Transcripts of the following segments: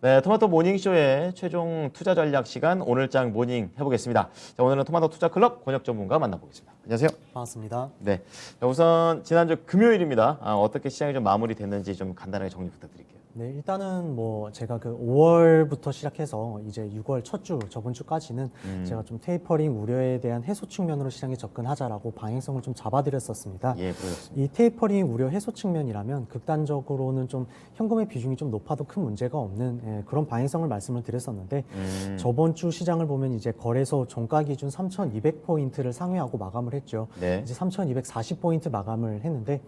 네, 토마토 모닝쇼의 최종 투자 전략 시간 오늘장 모닝 해보겠습니다. 자, 오늘은 토마토 투자클럽 권혁 전문가 만나보겠습니다. 안녕하세요. 반갑습니다. 네, 자, 우선 지난주 금요일입니다. 어떻게 시장이 좀 마무리됐는지 좀 간단하게 정리 부탁드릴게요. 네, 일단은 뭐 제가 그 5월부터 시작해서 이제 6월 첫 주, 저번 주까지는 제가 좀 테이퍼링 우려에 대한 해소 측면으로 시장에 접근하자라고 방향성을 좀 잡아드렸었습니다. 예, 그렇습니다. 이 테이퍼링 우려 해소 측면이라면 극단적으로는 좀 현금의 비중이 좀 높아도 큰 문제가 없는 그런 방향성을 말씀을 드렸었는데 저번 주 시장을 보면 이제 거래소 종가 기준 3,200포인트를 상회하고 마감을 했죠. 네. 이제 3,240포인트 마감을 했는데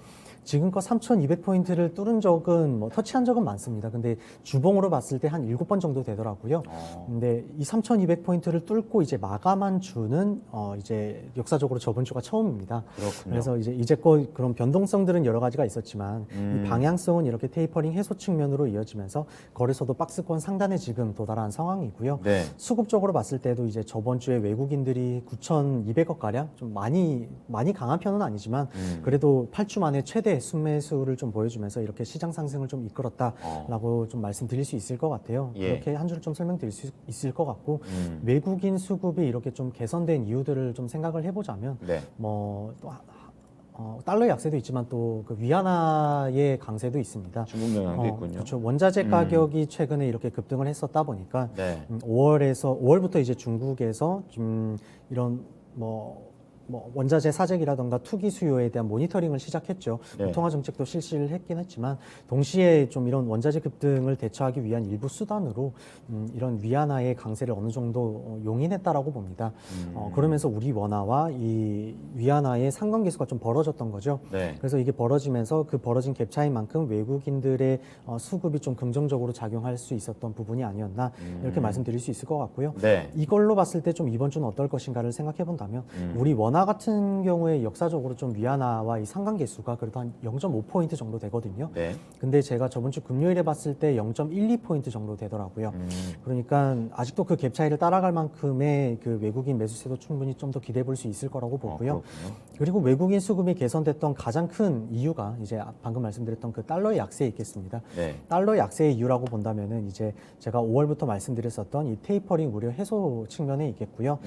지금껏 3,200포인트를 뚫은 적은 뭐 터치한 적은 많습니다. 근데 주봉으로 봤을 때 한 7번 정도 되더라고요. 근데 이 3,200포인트를 뚫고 이제 마감한 주는 이제 역사적으로 저번 주가 처음입니다. 그렇군요. 그래서 이제 이제껏 그런 변동성들은 여러 가지가 있었지만 이 방향성은 이렇게 테이퍼링 해소 측면으로 이어지면서 거래소도 박스권 상단에 지금 도달한 상황이고요. 네. 수급적으로 봤을 때도 이제 저번 주에 외국인들이 9,200억 가량 좀 많이 강한 편은 아니지만 그래도 8주 만에 최대 순매수를 좀 보여주면서 이렇게 시장 상승을 좀 이끌었다라고 좀 말씀드릴 수 있을 것 같아요. 예. 그렇게 한 주를 좀 설명드릴 수 있을 것 같고 외국인 수급이 이렇게 좀 개선된 이유들을 좀 생각을 해보자면 네. 뭐 또 달러의 약세도 있지만 또 그 위안화의 강세도 있습니다. 중국 영향도 있군요. 그렇죠. 원자재 가격이 최근에 이렇게 급등을 했었다 보니까 네. 5월부터 이제 중국에서 이런 원자재 사재기라던가 투기 수요에 대한 모니터링을 시작했죠. 네. 통화 정책도 실시를 했긴 했지만 동시에 좀 이런 원자재 급등을 대처하기 위한 일부 수단으로 이런 위안화의 강세를 어느 정도 용인했다라고 봅니다. 그러면서 우리 원화와 이 위안화의 상관계수가 좀 벌어졌던 거죠. 네. 그래서 이게 벌어지면서 그 벌어진 갭 차이만큼 외국인들의 수급이 좀 긍정적으로 작용할 수 있었던 부분이 아니었나 이렇게 말씀드릴 수 있을 것 같고요. 네. 이걸로 봤을 때 좀 이번 주는 어떨 것인가를 생각해 본다면 우리 원화 같은 경우에 역사적으로 좀 위안화와 이 상관계수가 그래도 한 0.5포인트 정도 되거든요. 네. 근데 제가 저번 주 금요일에 봤을 때 0.12포인트 정도 되더라고요. 그러니까 아직도 그 갭 차이를 따라갈 만큼의 그 외국인 매수세도 충분히 좀 더 기대해 볼 수 있을 거라고 보고요. 그렇군요. 그리고 외국인 수급이 개선됐던 가장 큰 이유가 이제 방금 말씀드렸던 그 달러의 약세에 있겠습니다. 네. 달러 약세의 이유라고 본다면은 이제 제가 5월부터 말씀드렸었던 이 테이퍼링 우려 해소 측면에 있겠고요.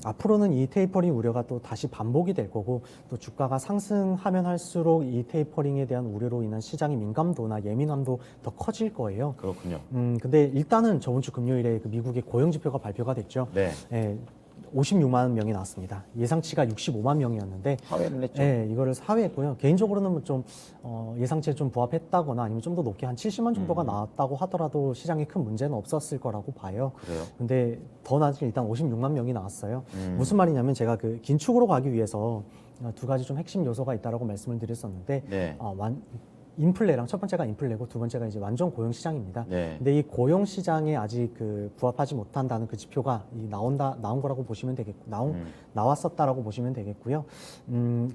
앞으로는 이 테이퍼링 우려가 또 다시 반복이 될 거고 또 주가가 상승하면 할수록 이 테이퍼링에 대한 우려로 인한 시장의 민감도나 예민함도 더 커질 거예요. 그렇군요. 근데 일단은 저번 주 금요일에 그 미국의 고용 지표가 발표가 됐죠. 네. 56만 명이 나왔습니다. 예상치가 65만 명이었는데 하회를 했죠. 이거를 사회했고요. 개인적으로는 좀 예상치에 좀 부합했다거나 아니면 좀 더 높게 한 70만 정도가 나왔다고 하더라도 시장에 큰 문제는 없었을 거라고 봐요. 그래요? 근데 더 낮은 일단 56만 명이 나왔어요. 무슨 말이냐면 제가 그 긴축으로 가기 위해서 두 가지 좀 핵심 요소가 있다라고 말씀을 드렸었는데 네. 인플레랑 첫 번째가 인플레고 두 번째가 이제 완전 고용 시장입니다. 네. 근데 이 고용 시장에 아직 그 부합하지 못한다는 그 지표가 나온 거라고 보시면 되겠고 나왔었다라고 보시면 되겠고요.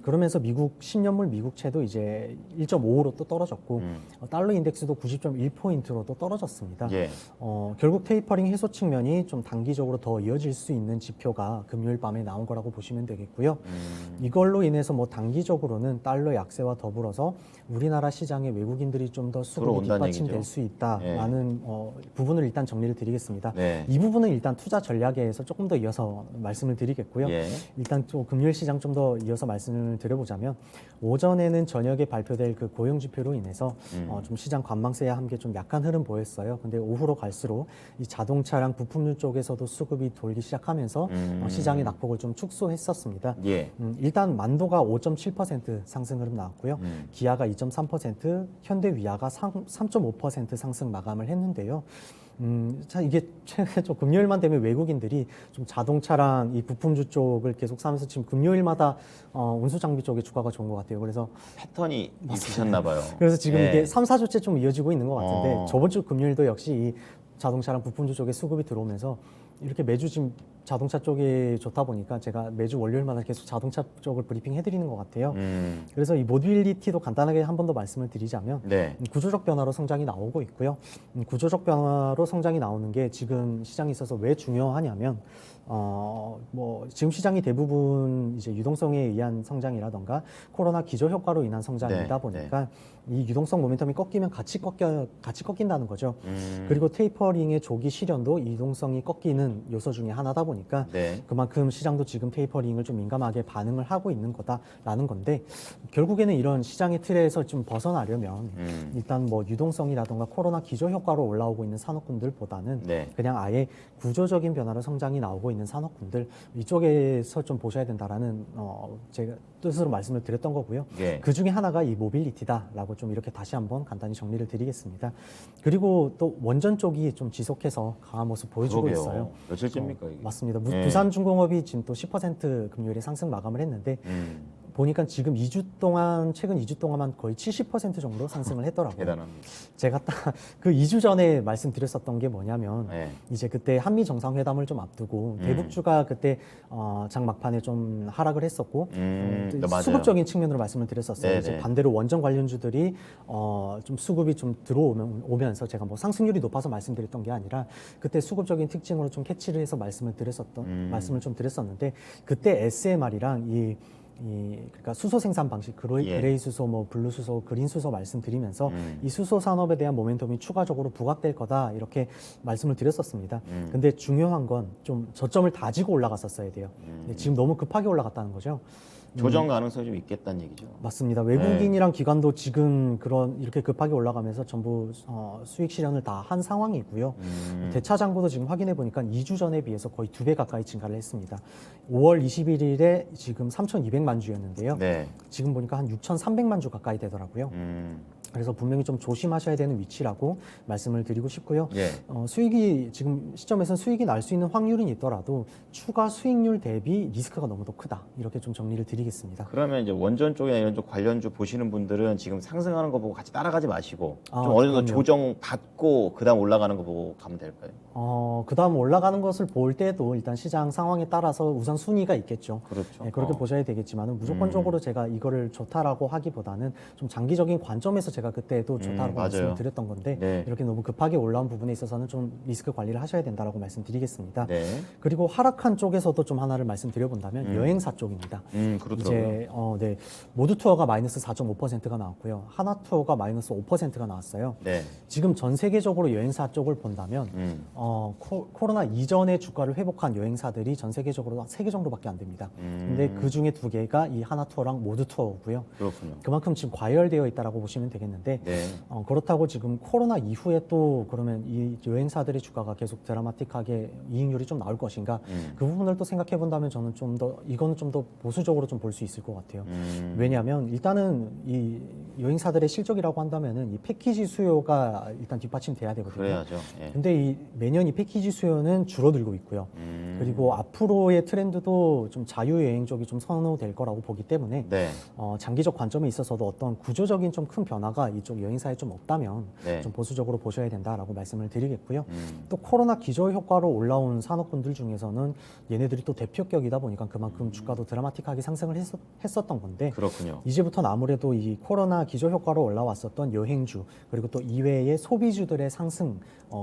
그러면서 미국 10년물 미국채도 이제 1.5로 또 떨어졌고 달러 인덱스도 90.1포인트로 또 떨어졌습니다. 예. 결국 테이퍼링 해소 측면이 좀 단기적으로 더 이어질 수 있는 지표가 금요일 밤에 나온 거라고 보시면 되겠고요. 이걸로 인해서 뭐 단기적으로는 달러 약세와 더불어서 우리나라 시장에 외국인들이 좀 더 수급이 들어온다는 뒷받침될 얘기죠. 수 있다라는 부분을 일단 정리를 드리겠습니다. 네. 이 부분은 일단 투자 전략에서 조금 더 이어서 말씀을 드리겠고요. 예. 일단 또 금요일 시장 좀 더 이어서 말씀을 드려보자면 오전에는 저녁에 발표될 그 고용 지표로 인해서 좀 시장 관망세와 함께 좀 약한 흐름 보였어요. 근데 오후로 갈수록 이 자동차랑 부품류 쪽에서도 수급이 돌기 시작하면서 시장의 낙폭을 좀 축소했었습니다. 예. 일단 만도가 5.7% 상승 흐름 나왔고요. 기아가 2.3%, 현대 위아가 3.5% 상승 마감을 했는데요. 자, 이게 좀 금요일만 되면 외국인들이 좀 자동차랑 이 부품주 쪽을 계속 사면서 지금 금요일마다 운수장비 쪽의 주가가 좋은 것 같아요. 그래서 패턴이 있으셨나 봐요. 그래서 지금 예. 이게 3, 4주째 좀 이어지고 있는 것 같은데 어. 저번 주 금요일도 역시 이 자동차랑 부품주 쪽에 수급이 들어오면서 이렇게 매주 지금 자동차 쪽이 좋다 보니까 제가 매주 월요일마다 계속 자동차 쪽을 브리핑 해드리는 것 같아요. 그래서 이 모빌리티도 간단하게 한 번 더 말씀을 드리자면 네. 구조적 변화로 성장이 나오고 있고요. 구조적 변화로 성장이 나오는 게 지금 시장에 있어서 왜 중요하냐면 뭐 지금 시장이 대부분 이제 유동성에 의한 성장이라던가 코로나 기저 효과로 인한 성장이다 네, 보니까 이 유동성 모멘텀이 꺾이면 같이 꺾인다는 거죠. 그리고 테이퍼링의 조기 실현도 유동성이 꺾이는 요소 중에 하나다 보니까 네. 그만큼 시장도 지금 테이퍼링을 좀 민감하게 반응을 하고 있는 거다라는 건데 결국에는 이런 시장의 틀에서 좀 벗어나려면 일단 뭐 유동성이라던가 코로나 기저 효과로 올라오고 있는 산업군들보다는 네. 그냥 아예 구조적인 변화로 성장이 나오고 있는 산업군들 이쪽에서 좀 보셔야 된다라는 제가 뜻으로 말씀을 드렸던 거고요. 예. 그 중에 하나가 이 모빌리티다라고 좀 이렇게 다시 한번 간단히 정리를 드리겠습니다. 그리고 또 원전 쪽이 좀 지속해서 강한 모습 보여주고 그러게요. 있어요. 며칠째입니까 이게? 맞습니다. 예. 부산중공업이 지금 또 10% 금요일에 상승 마감을 했는데 보니까 지금 2주 동안 최근 2주 동안만 거의 70% 정도 상승을 했더라고요. 대단합니다. 제가 딱 그 2주 전에 말씀드렸었던 게 뭐냐면 네. 이제 그때 한미 정상회담을 좀 앞두고 대북주가 그때 장 막판에 좀 하락을 했었고 네, 맞아요. 수급적인 측면으로 말씀을 드렸었어요. 네네. 이제 반대로 원전 관련주들이 좀 수급이 좀 들어오면서 제가 뭐 상승률이 높아서 말씀드렸던 게 아니라 그때 수급적인 특징으로 좀 캐치를 해서 말씀을 좀 드렸었는데 그때 SMR이랑 그러니까 수소 생산 방식, 예. 그레이 수소, 뭐 블루 수소, 그린 수소 말씀드리면서 이 수소 산업에 대한 모멘텀이 추가적으로 부각될 거다 이렇게 말씀을 드렸었습니다. 근데 중요한 건 좀 저점을 다지고 올라갔었어야 돼요. 근데 지금 너무 급하게 올라갔다는 거죠. 조정 가능성이 좀 있겠다는 얘기죠. 맞습니다. 외국인이랑 기관도 지금 이렇게 급하게 올라가면서 전부 수익 실현을 다 한 상황이고요. 대차 잔고도 지금 확인해 보니까 2주 전에 비해서 거의 2배 가까이 증가를 했습니다. 5월 21일에 지금 3,200만 주였는데요. 네. 지금 보니까 한 6,300만 주 가까이 되더라고요. 그래서 분명히 좀 조심하셔야 되는 위치라고 말씀을 드리고 싶고요. 예. 수익이 지금 시점에서는 수익이 날 수 있는 확률은 있더라도 추가 수익률 대비 리스크가 너무 더 크다. 이렇게 좀 정리를 드리겠습니다. 그러면 이제 원전 쪽이나 이런 쪽 관련주 보시는 분들은 지금 상승하는 거 보고 같이 따라가지 마시고 아, 좀 어느 정도 그럼요. 조정 받고 그다음 올라가는 거 보고 가면 될까요? 그다음 올라가는 것을 볼 때도 일단 시장 상황에 따라서 우선 순위가 있겠죠. 그렇죠. 네, 그렇게 보셔야 되겠지만 무조건적으로 제가 이거를 좋다라고 하기보다는 좀 장기적인 관점에서 제가 그때도 좋다라고 맞아요. 말씀을 드렸던 건데 네. 이렇게 너무 급하게 올라온 부분에 있어서는 좀 리스크 관리를 하셔야 된다라고 말씀드리겠습니다. 네. 그리고 하락한 쪽에서도 좀 하나를 말씀드려본다면 여행사 쪽입니다. 그렇더라고요. 이제 네, 모두 투어가 마이너스 4.5%가 나왔고요. 하나 투어가 마이너스 5%가 나왔어요. 네. 지금 전 세계적으로 여행사 쪽을 본다면 코로나 이전의 주가를 회복한 여행사들이 전 세계적으로 3개 정도밖에 안 됩니다. 근데 그 중에 2개가 이 하나 투어랑 모두 투어고요. 그렇군요. 그만큼 지금 과열되어 있다라고 보시면 되겠는데 네. 그렇다고 지금 코로나 이후에 또 그러면 이 여행사들의 주가가 계속 드라마틱하게 이익률이 좀 나올 것인가 그 부분을 또 생각해 본다면 저는 이거는 좀 더 보수적으로 좀 볼 수 있을 것 같아요. 왜냐하면 일단은 이 여행사들의 실적이라고 한다면은 이 패키지 수요가 일단 뒷받침돼야 되거든요. 그래야죠. 예. 근데 매년 이 패키지 수요는 줄어들고 있고요. 그리고 앞으로의 트렌드도 좀 자유여행 쪽이 좀 선호될 거라고 보기 때문에 네. 장기적 관점에 있어서도 어떤 구조적인 좀 큰 변화가 이쪽 여행사에 좀 없다면 네. 좀 보수적으로 보셔야 된다라고 말씀을 드리겠고요. 또 코로나 기저 효과로 올라온 산업군들 중에서는 얘네들이 또 대표격이다 보니까 그만큼 주가도 드라마틱하게 상승을 했었던 건데 그렇군요. 이제부터는 아무래도 이 코로나 기저 효과로 올라왔었던 여행주 그리고 또 이외의 소비주들의 상승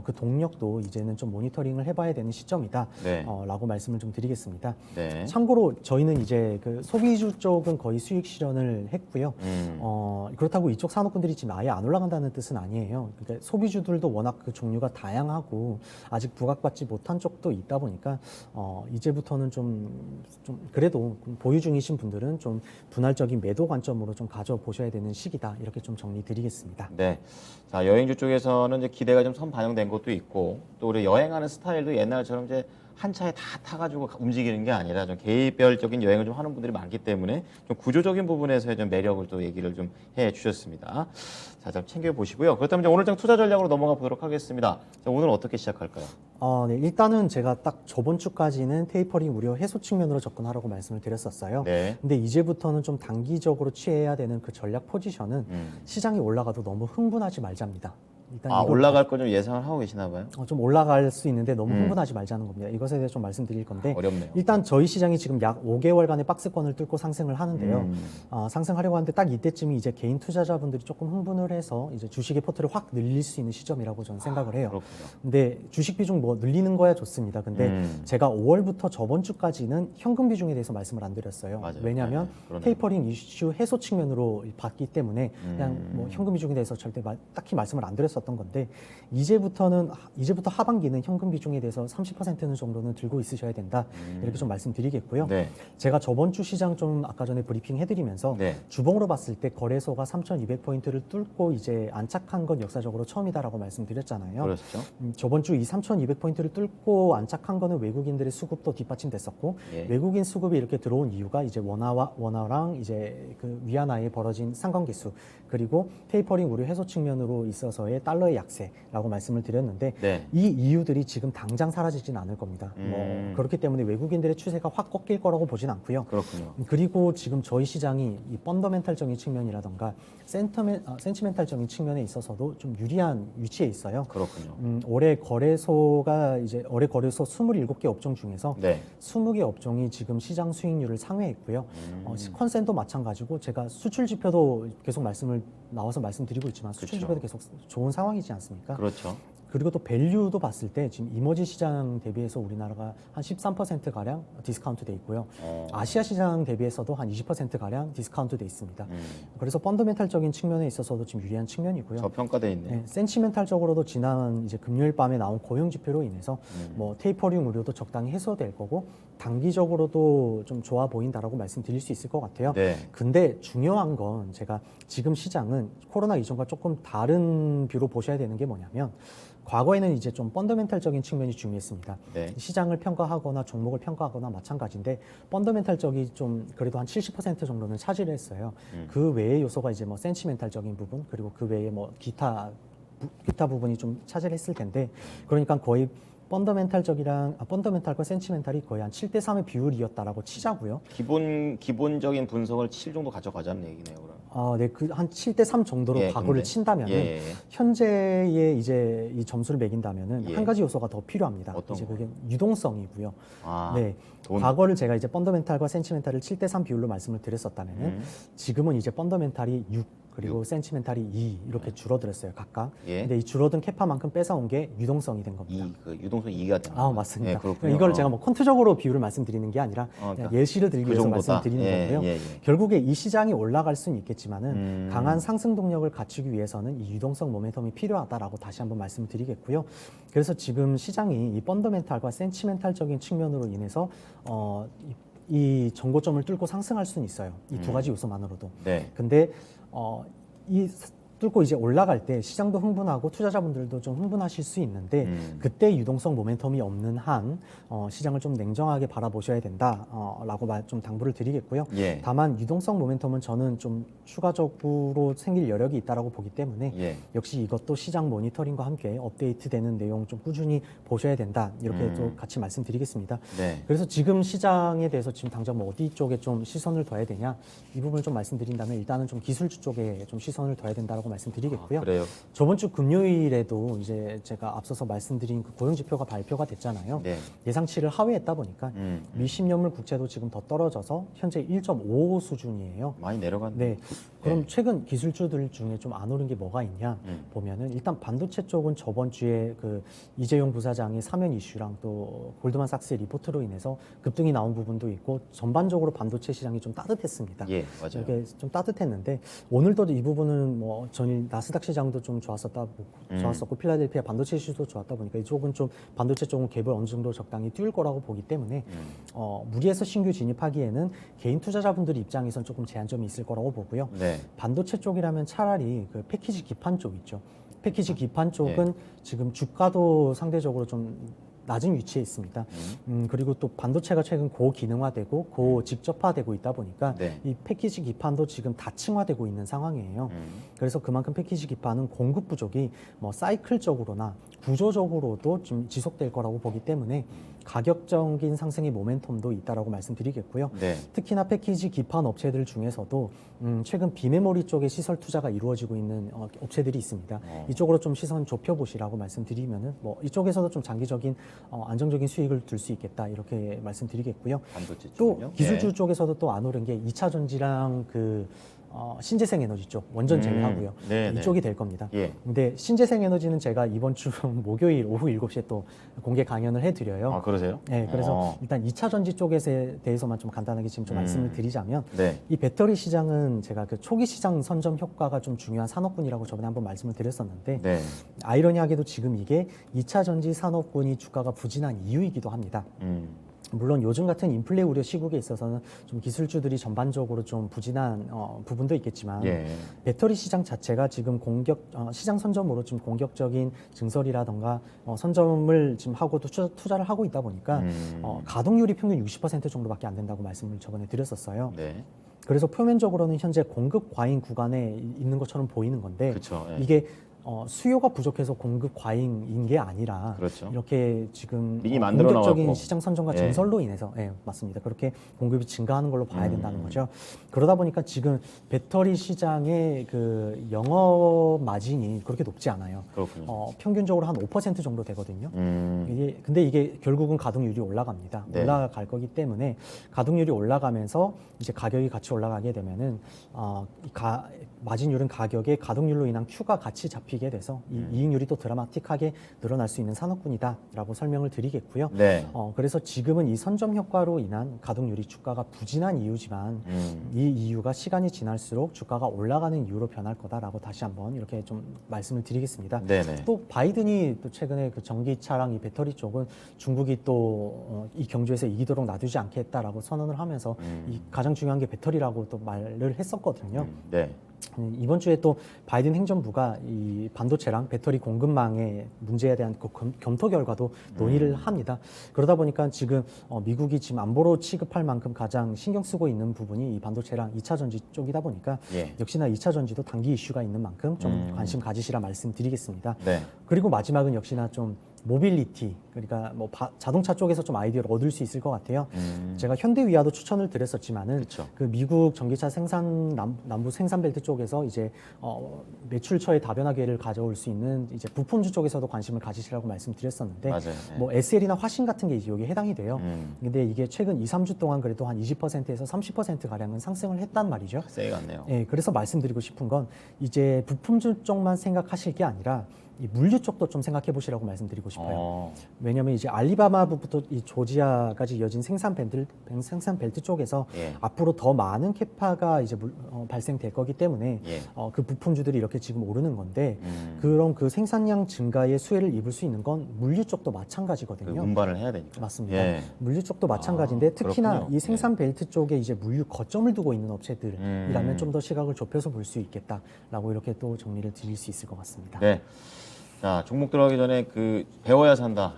그 동력도 이제는 좀 모니터링을 해봐야 되는 시점이다 네. 라고 말씀을 좀 드리겠습니다. 네. 참고로 저희는 이제 그 소비주 쪽은 거의 수익 실현을 했고요. 그렇다고 이쪽 산업군들이 지금 아예 안 올라간다는 뜻은 아니에요. 그러니까 소비주들도 워낙 그 종류가 다양하고 아직 부각받지 못한 쪽도 있다 보니까 이제부터는 좀 그래도 보유 중이신 분들은 좀 분할적인 매도 관점으로 좀 가져보셔야 되는 시기다. 이렇게 좀 정리 드리겠습니다. 네. 자, 여행주 쪽에서는 이제 기대가 좀 선반영된 것도 있고 또 우리 여행하는 스타일도 옛날처럼 이제 한 차에 다 타가지고 움직이는 게 아니라 좀 개별적인 여행을 좀 하는 분들이 많기 때문에 좀 구조적인 부분에서의 좀 매력을 또 얘기를 좀 해 주셨습니다. 자, 좀 챙겨보시고요. 그렇다면 이제 오늘장 투자 전략으로 넘어가 보도록 하겠습니다. 자, 오늘 어떻게 시작할까요? 네, 일단은 제가 딱 저번 주까지는 테이퍼링 우려 해소 측면으로 접근하라고 말씀을 드렸었어요. 네. 근데 이제부터는 좀 단기적으로 취해야 되는 그 전략 포지션은 시장이 올라가도 너무 흥분하지 말자입니다. 일단 아, 이걸 올라갈 걸 좀 예상을 하고 계시나 봐요. 좀 올라갈 수 있는데 너무 흥분하지 말자는 겁니다. 이것에 대해서 좀 말씀드릴 건데 어렵네요. 일단 저희 시장이 지금 약 5개월간의 박스권을 뚫고 상승을 하는데요. 상승하려고 하는데 딱 이때쯤이 이제 개인 투자자분들이 조금 흥분을 해서 이제 주식의 포트를 확 늘릴 수 있는 시점이라고 저는 생각을 해요. 그렇군요. 근데 주식 비중 뭐 늘리는 거야 좋습니다. 근데 제가 5월부터 저번 주까지는 현금 비중에 대해서 말씀을 안 드렸어요. 맞아요. 왜냐하면 네, 그러네요. 테이퍼링 이슈 해소 측면으로 봤기 때문에 그냥 뭐 현금 비중에 대해서 절대 딱히 말씀을 안 드렸었던 건데 이제부터 하반기는 현금 비중에 대해서 30%는 정도는 들고 있으셔야 된다. 이렇게 좀 말씀드리겠고요. 네. 제가 저번 주 시장 좀 아까 전에 브리핑 해드리면서 네. 주봉으로 봤을 때 거래소가 3,200포인트를 뚫고 이제 안착한 건 역사적으로 처음이다라고 말씀드렸잖아요. 그렇죠. 저번 주 이 3,200포인트를 뚫고 안착한 거는 외국인들의 수급도 뒷받침됐었고 예. 외국인 수급이 이렇게 들어온 이유가 이제 원화랑 이제 그 위안화에 벌어진 상관계수 그리고 테이퍼링 우려 해소 측면으로 있어서의 달러의 약세라고 말씀을 드렸는데 네. 이 이유들이 지금 당장 사라지진 않을 겁니다. 뭐 그렇기 때문에 외국인들의 추세가 확 꺾일 거라고 보진 않고요. 그렇군요. 그리고 지금 저희 시장이 이 펀더멘탈적인 측면이라던가 센티멘탈적인 측면에 있어서도 좀 유리한 위치에 있어요. 그렇군요. 올해 거래소 27개 업종 중에서 네. 20개 업종이 지금 시장 수익률을 상회했고요. 컨센도 마찬가지고 제가 수출 지표도 계속 나와서 말씀드리고 있지만 수출 그렇죠. 지표도 계속 좋은 상황이지 않습니까? 그렇죠. 그리고 또 밸류도 봤을 때 지금 이머지 시장 대비해서 우리나라가 한 13%가량 디스카운트 돼 있고요. 아시아 시장 대비해서도 한 20%가량 디스카운트 돼 있습니다. 그래서 펀더멘탈적인 측면에 있어서도 지금 유리한 측면이고요. 저평가돼 있네. 네, 센치멘탈적으로도 지난 이제 금요일 밤에 나온 고용 지표로 인해서 뭐 테이퍼링 우려도 적당히 해소될 거고 단기적으로도 좀 좋아 보인다라고 말씀드릴 수 있을 것 같아요. 네. 근데 중요한 건 제가 지금 시장은 코로나 이전과 조금 다른 뷰로 보셔야 되는 게 뭐냐면 과거에는 이제 좀 펀더멘탈적인 측면이 중요했습니다. 네. 시장을 평가하거나 종목을 평가하거나 마찬가지인데 펀더멘탈적이 좀 그래도 한 70% 정도는 차지를 했어요. 그 외의 요소가 이제 뭐 센치멘탈적인 부분 그리고 그 외에 뭐 기타 부분이 좀 차지를 했을 텐데 그러니까 거의 펀더멘탈과 센치멘탈이 거의 한 7대 3의 비율이었다라고 치자고요. 기본적인 분석을 7 정도 가져가자는 얘기네요, 그럼. 네, 그 한 7대 3 정도로 예, 과거를 근데. 친다면은 예. 현재의 이제 이 점수를 매긴다면은 예. 한 가지 요소가 더 필요합니다. 어떤 이제 거요? 그게 유동성이고요. 아, 네. 돈. 과거를 제가 이제 펀더멘탈과 센치멘탈을 7대 3 비율로 말씀을 드렸었다면은 지금은 이제 펀더멘탈이 6 그리고 센치멘탈이 2 이렇게 줄어들었어요, 각각. 예. 근데 이 줄어든 캐파만큼 뺏어온 게 유동성이 된 겁니다. 그 유동성 2가 되는 맞습니다. 예, 그렇군요. 이걸 제가 뭐 콘트적으로 비율을 말씀드리는 게 아니라 그냥 그러니까 예시를 들기 그 위해서 정도다. 말씀드리는 예, 거고요. 예, 예. 결국에 이 시장이 올라갈 수는 있겠지만은 강한 상승 동력을 갖추기 위해서는 이 유동성 모멘텀이 필요하다라고 다시 한번 말씀드리겠고요. 그래서 지금 시장이 이 펀더멘탈과 센치멘탈적인 측면으로 인해서 이 정고점을 뚫고 상승할 수는 있어요. 이 두 가지 요소만으로도. 네. 근데 이 뚫고 이제 올라갈 때 시장도 흥분하고 투자자분들도 좀 흥분하실 수 있는데 그때 유동성 모멘텀이 없는 한 시장을 좀 냉정하게 바라보셔야 된다라고 좀 당부를 드리겠고요. 예. 다만 유동성 모멘텀은 저는 좀 추가적으로 생길 여력이 있다라고 보기 때문에 예. 역시 이것도 시장 모니터링과 함께 업데이트되는 내용 좀 꾸준히 보셔야 된다 이렇게 또 같이 말씀드리겠습니다. 네. 그래서 지금 시장에 대해서 지금 당장 뭐 어디 쪽에 좀 시선을 둬야 되냐 이 부분을 좀 말씀드린다면 일단은 좀 기술주 쪽에 좀 시선을 둬야 된다라고 말씀드리겠고요. 그래요. 저번 주 금요일에도 이제 제가 앞서서 말씀드린 그 고용 지표가 발표가 됐잖아요. 네. 예상치를 하회했다 보니까 미 10년물 국채도 지금 더 떨어져서 현재 1.55 수준이에요. 많이 내려갔네. 네. 그럼 최근 기술주들 중에 좀 안 오른 게 뭐가 있냐 보면은 일단 반도체 쪽은 저번 주에 그 이재용 부사장의 사면 이슈랑 또 골드만삭스의 리포트로 인해서 급등이 나온 부분도 있고 전반적으로 반도체 시장이 좀 따뜻했습니다. 예, 맞아요. 이게 좀 따뜻했는데 오늘도 이 부분은 뭐 전일 나스닥 시장도 좀 좋았었고 필라델피아 반도체 시장도 좋았다 보니까 이쪽은 좀 반도체 쪽은 갭을 어느 정도 적당히 띄울 거라고 보기 때문에 무리해서 신규 진입하기에는 개인 투자자분들 입장에선 조금 제한점이 있을 거라고 보고요. 네. 반도체 쪽이라면 차라리 그 패키지 기판 쪽 있죠. 패키지 기판 쪽은 지금 주가도 상대적으로 좀 낮은 위치에 있습니다. 그리고 또 반도체가 최근 고기능화되고 고직접화되고 있다 보니까 네. 이 패키지 기판도 지금 다층화되고 있는 상황이에요. 그래서 그만큼 패키지 기판은 공급 부족이 뭐 사이클적으로나 구조적으로도 좀 지속될 거라고 보기 때문에 가격적인 상승의 모멘텀도 있다라고 말씀드리겠고요. 네. 특히나 패키지 기판 업체들 중에서도 최근 비메모리 쪽에 시설 투자가 이루어지고 있는 업체들이 있습니다. 이쪽으로 좀 시선 좁혀보시라고 말씀드리면은 뭐 이쪽에서도 좀 장기적인 안정적인 수익을 둘 수 있겠다 이렇게 말씀드리겠고요. 반도체 또 쪽은요? 기술주 예. 쪽에서도 또 안 오른 게 2차 전지랑 그 신재생 에너지 쪽 원전 제외하고요. 네, 이쪽이 될 겁니다. 예. 근데 신재생 에너지는 제가 이번 주 목요일 오후 7시에 또 공개 강연을 해드려요. 아, 그러세요? 네, 그래서 일단 2차 전지 쪽에 대해서만 좀 간단하게 지금 좀 말씀을 드리자면 네. 이 배터리 시장은 제가 그 초기 시장 선점 효과가 좀 중요한 산업군이라고 저번에 한번 말씀을 드렸었는데 네. 아이러니하게도 지금 이게 2차 전지 산업군이 주가가 부진한 이유이기도 합니다. 물론 요즘 같은 인플레 우려 시국에 있어서는 좀 기술주들이 전반적으로 좀 부진한 부분도 있겠지만 예. 배터리 시장 자체가 지금 시장 선점으로 좀 공격적인 증설이라던가 선점을 지금 하고 또 투자를 하고 있다 보니까 가동률이 평균 60% 정도밖에 안 된다고 말씀을 저번에 드렸었어요. 네. 그래서 표면적으로는 현재 공급 과잉 구간에 있는 것처럼 보이는 건데 그렇죠. 예. 이게 수요가 부족해서 공급 과잉인 게 아니라 그렇죠. 이렇게 지금 미리 만들어 공격적인 나왔고. 시장 선점과 예. 증설로 인해서 맞습니다. 그렇게 공급이 증가하는 걸로 봐야 된다는 거죠. 그러다 보니까 지금 배터리 시장의 그 영업 마진이 그렇게 높지 않아요. 그렇군요. 평균적으로 한 5% 정도 되거든요. 음. 근데 이게 결국은 가동률이 올라갑니다. 네. 올라갈 거기 때문에 가동률이 올라가면서 이제 가격이 같이 올라가게 되면은 마진율은 가격에 가동률로 인한 Q가 같이 잡히게 돼서 이익률이 또 드라마틱하게 늘어날 수 있는 산업군이다라고 설명을 드리겠고요. 네. 그래서 지금은 이 선점 효과로 인한 가동률이 주가가 부진한 이유지만 이 이유가 시간이 지날수록 주가가 올라가는 이유로 변할 거다라고 다시 한번 이렇게 좀 말씀을 드리겠습니다. 네네. 또 바이든이 또 최근에 그 전기차랑 이 배터리 쪽은 중국이 또 이 경주에서 이기도록 놔두지 않겠다라고 선언을 하면서 이 가장 중요한 게 배터리라고 또 말을 했었거든요. 네. 이번 주에 또 바이든 행정부가 이 반도체랑 배터리 공급망의 문제에 대한 그 검토 결과도 논의를 합니다. 그러다 보니까 지금 미국이 지금 안보로 취급할 만큼 가장 신경 쓰고 있는 부분이 이 반도체랑 2차 전지 쪽이다 보니까 예. 역시나 2차 전지도 단기 이슈가 있는 만큼 좀 관심 가지시라 말씀드리겠습니다. 네. 그리고 마지막은 역시나 좀 모빌리티, 그러니까 뭐 자동차 쪽에서 좀 아이디어를 얻을 수 있을 것 같아요. 제가 현대위아도 추천을 드렸었지만은 그쵸. 그 미국 전기차 생산 남부 생산벨트 쪽에서 이제 매출처의 다변화 기회를 가져올 수 있는 이제 부품주 쪽에서도 관심을 가지시라고 말씀드렸었는데 맞아요. 네. 뭐 SL이나 화신 같은 게 여기에 해당이 돼요. 근데 이게 최근 2, 3주 동안 그래도 한 20%에서 30% 가량은 상승을 했단 말이죠. 세게 갔네요. 예, 그래서 말씀드리고 싶은 건 이제 부품주 쪽만 생각하실 게 아니라 이 물류 쪽도 좀 생각해 보시라고 말씀드리고 싶어요. 왜냐하면 이제 알리바바부터 이 조지아까지 이어진 생산 벨트 쪽에서 예. 앞으로 더 많은 캐파가 이제 발생될 거기 때문에 예. 그 부품주들이 이렇게 지금 오르는 건데 그런 그 생산량 증가에 수혜를 입을 수 있는 건 물류 쪽도 그 마찬가지거든요. 운반을 해야 되니까. 맞습니다. 예. 물류 쪽도 마찬가지인데 특히나 그렇군요. 이 생산 벨트 쪽에 이제 물류 거점을 두고 있는 업체들이라면 좀 더 시각을 좁혀서 볼 수 있겠다라고 이렇게 또 정리를 드릴 수 있을 것 같습니다. 네. 자, 종목 들어가기 전에 그 배워야 산다.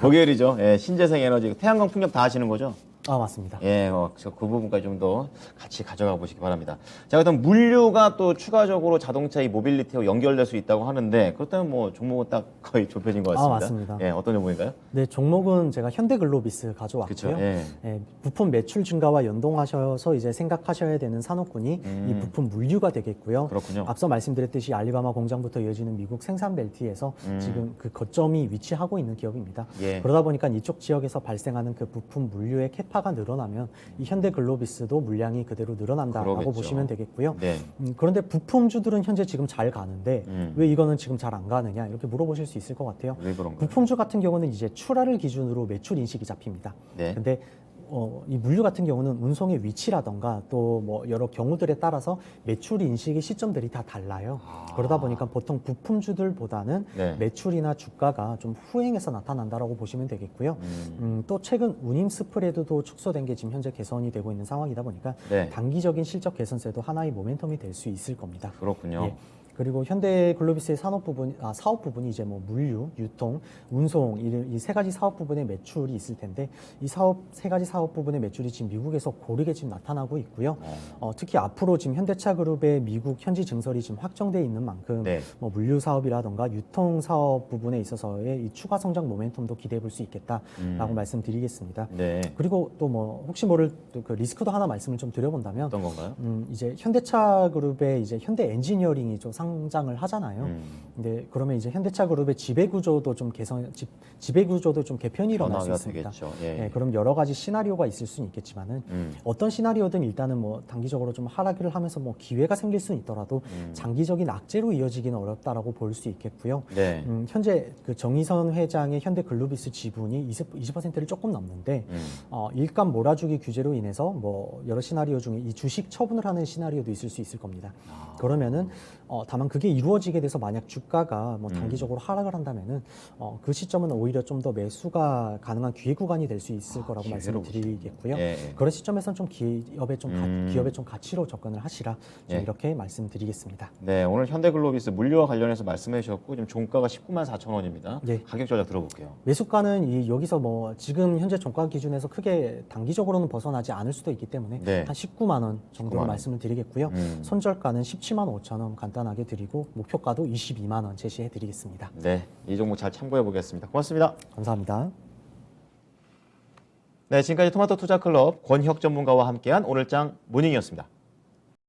목요일이죠. 예, 신재생 에너지, 태양광 풍력 다 하시는 거죠? 맞습니다. 예, 그 부분까지 좀 더 같이 가져가 보시기 바랍니다. 자, 그다음 물류가 또 추가적으로 자동차 이 모빌리티와 연결될 수 있다고 하는데 그렇다면 뭐 종목은 딱 거의 좁혀진 것 같습니다. 맞습니다. 예, 어떤 종목인가요? 네, 종목은 제가 현대글로비스 가져왔고요. 그쵸, 예. 부품 매출 증가와 연동하셔서 이제 생각하셔야 되는 산업군이 이 부품 물류가 되겠고요. 그렇군요. 앞서 말씀드렸듯이 알리바마 공장부터 이어지는 미국 생산 벨트에서 지금 그 거점이 위치하고 있는 기업입니다. 예. 그러다 보니까 이쪽 지역에서 발생하는 그 부품 물류의 캐파가 늘어나면 이 현대글로비스도 물량이 그대로 늘어난다라고 그러겠죠. 보시면 되겠고요. 네. 그런데 부품주들은 현재 지금 잘 가는데 왜 이거는 지금 잘 안 가느냐 이렇게 물어보실 수 있을 것 같아요. 왜 그런가요? 부품주 같은 경우는 이제 출하를 기준으로 매출 인식이 잡힙니다. 네. 근데 이 물류 같은 경우는 운송의 위치라던가 또 뭐 여러 경우들에 따라서 매출 인식의 시점들이 다 달라요. 그러다 보니까 보통 부품주들보다는 네. 매출이나 주가가 좀 후행해서 나타난다라고 보시면 되겠고요. 또 최근 운임 스프레드도 축소된 게 지금 현재 개선이 되고 있는 상황이다 보니까 네. 단기적인 실적 개선세도 하나의 모멘텀이 될 수 있을 겁니다. 그렇군요. 예. 그리고 현대글로비스의 사업 부분이 이제 뭐 물류, 유통, 운송 이 세 가지 사업 부분의 매출이 있을 텐데 이 세 가지 사업 부분의 매출이 지금 미국에서 고르게 지금 나타나고 있고요. 특히 앞으로 지금 현대차그룹의 미국 현지 증설이 지금 확정돼 있는 만큼 네. 뭐 물류 사업이라던가 유통 사업 부분에 있어서의 이 추가 성장 모멘텀도 기대해 볼 수 있겠다라고 말씀드리겠습니다. 네. 그리고 또 뭐 혹시 모를 그 리스크도 하나 말씀을 좀 드려본다면 어떤 건가요? 이제 현대차그룹의 이제 현대 엔지니어링이 좀 상장을 하잖아요. 근데 그러면 이제 현대차그룹의 지배 구조도 좀 개편이 일어날 수 변화가 있습니다. 되겠죠. 예. 네, 그럼 여러 가지 시나리오가 있을 수는 있겠지만은 어떤 시나리오든 일단은 뭐 단기적으로 좀 하락을 하면서 뭐 기회가 생길 수는 있더라도 장기적인 악재로 이어지기는 어렵다라고 볼 수 있겠고요. 네. 현재 그 정의선 회장의 현대글로비스 지분이 20%를 조금 넘는데 일감 몰아주기 규제로 인해서 뭐 여러 시나리오 중에 이 주식 처분을 하는 시나리오도 있을 수 있을 겁니다. 그러면은 다만 그게 이루어지게 돼서 만약 주가가 뭐 단기적으로 하락을 한다면은 그 시점은 오히려 좀 더 매수가 가능한 기회 구간이 될 수 있을 거라고 말씀을 드리겠고요. 예. 그런 시점에서는 좀 기업의 좀 가치로 접근을 하시라 좀 예. 이렇게 말씀드리겠습니다. 네, 오늘 현대글로비스 물류와 관련해서 말씀해 주셨고 지금 종가가 19만 4천 원입니다. 네. 가격 전략 들어볼게요. 매수가는 여기서 뭐 지금 현재 종가 기준에서 크게 단기적으로는 벗어나지 않을 수도 있기 때문에 네. 한 19만 원 정도로 19만 원. 말씀을 드리겠고요. 손절가는 17만 5천 원 간단하게 드리고 목표가도 22만 원 제시해 드리겠습니다. 네, 이 종목 잘 참고해 보겠습니다. 고맙습니다. 감사합니다. 네, 지금까지 토마토 투자 클럽 권혁 전문가와 함께한 오늘장 모닝이었습니다.